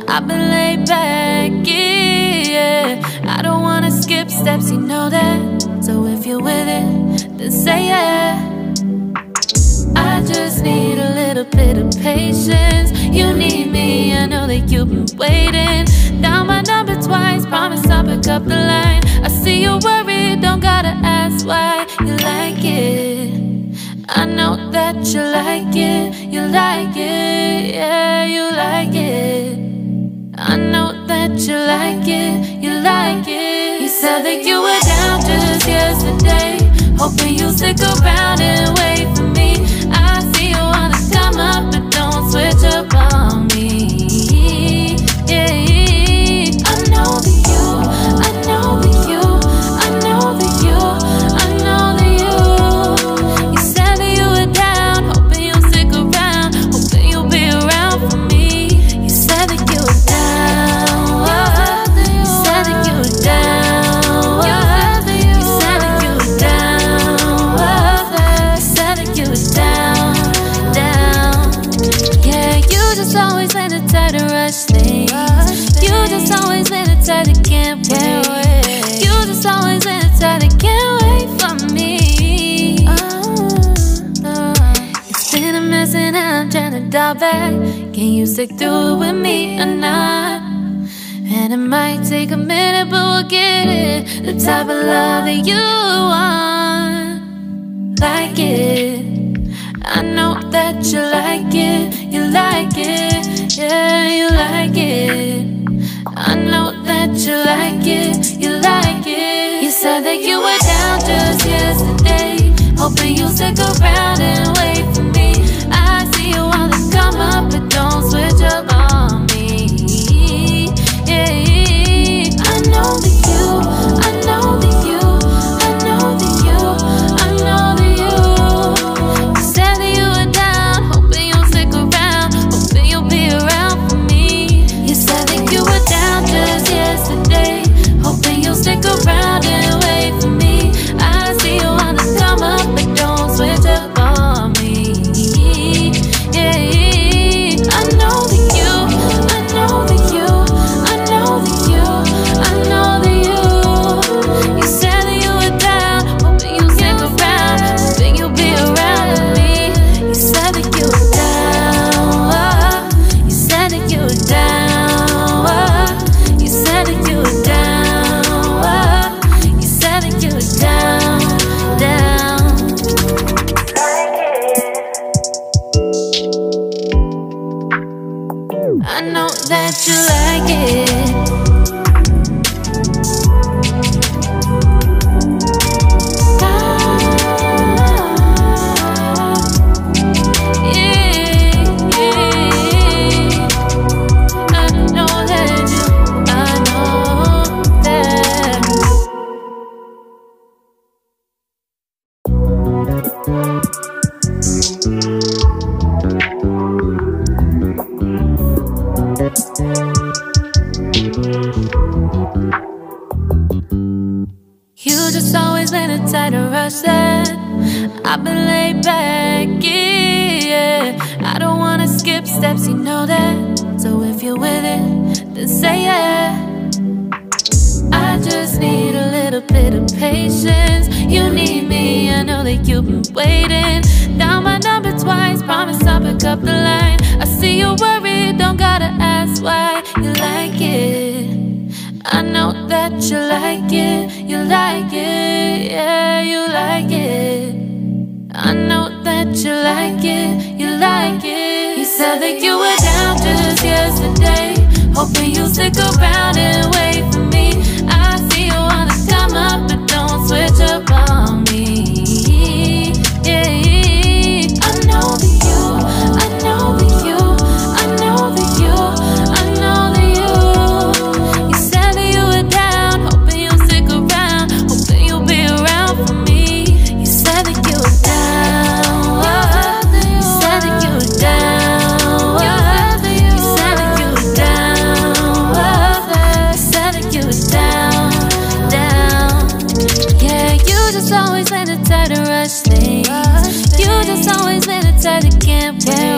I've been laid back, yeah. I don't wanna skip steps, you know that. So if you're with it, then say yeah. I just need a little bit of patience. You need me, I know that you've been waiting. Down my number twice, promise I'll pick up the line. I see you worried, don't gotta ask why. You like it, I know that you like it. You like it, yeah, you like it. I know that you like it, you like it. You said that you were down just yesterday, hoping you'll stick around and wait for me. I see you wanna come up, but don't switch up on me. Yeah, I know that you, I know that you, I know that you, I know that you. You said that you were down, hoping you'll stick around, hoping you'll be around for me. You said that you were down, you said that you were down, you said that you were down, you said that you were down, down. Yeah, you just always been the type to rush things. You just always been the type that can't wait. You just always been the type that can't wait for me. It's been a mess and I'm trying to dial back. Can you stick through it with me or not? And it might take a minute, but we'll get it. The type of love that you want, like it. I know that you like it, you like it, yeah, you like it. I know that you like it, you like it. You said that you were down just yesterday, hoping you'll stick around and wait for me. I see you wanna come up, but don't switch up on me. Yeah, I know that you, I know that you, I know that you, I know that you. You said that you were down, hoping you'll stick around, hoping you'll be around for me. You said that you were down just yesterday, hoping you'll stick around and wait for me. I see you wanna come up, but don't switch up on me. Yeah, I know that you, I know that you, I know that you, I know that you. You said that you were down, hoping you'll stick around, hoping you'll be around with me. You said that you were down, you said that you were down, you said that you were down, you said that you were down, down. I know that you like it. You just always been the type to rush that. I've been laid back, yeah. I don't wanna skip steps, you know that. So if you're with it, then say yeah. I just need a little bit of patience. You need me, I know that you've been waiting. Down my number twice, promise I'll pick up the line. I see you worried, don't gotta ask why. You like it, I know that you like it, you like it, yeah, you like it. I know that you like it, you like it. You said that you were down just yesterday, hoping you'll stick around and wait for me. I see you wanna come up, but don't switch up on me. Yeah, I know that you, I know that you, I know that you, I know that you. You said that you were down, hoping you'll stick around, hoping you'll be around for me. You said that you were down, you said that you were down, you said that you were down, you said that you were down, down. Yeah, you just always been the type to rush things. You just always been the type that can't wait.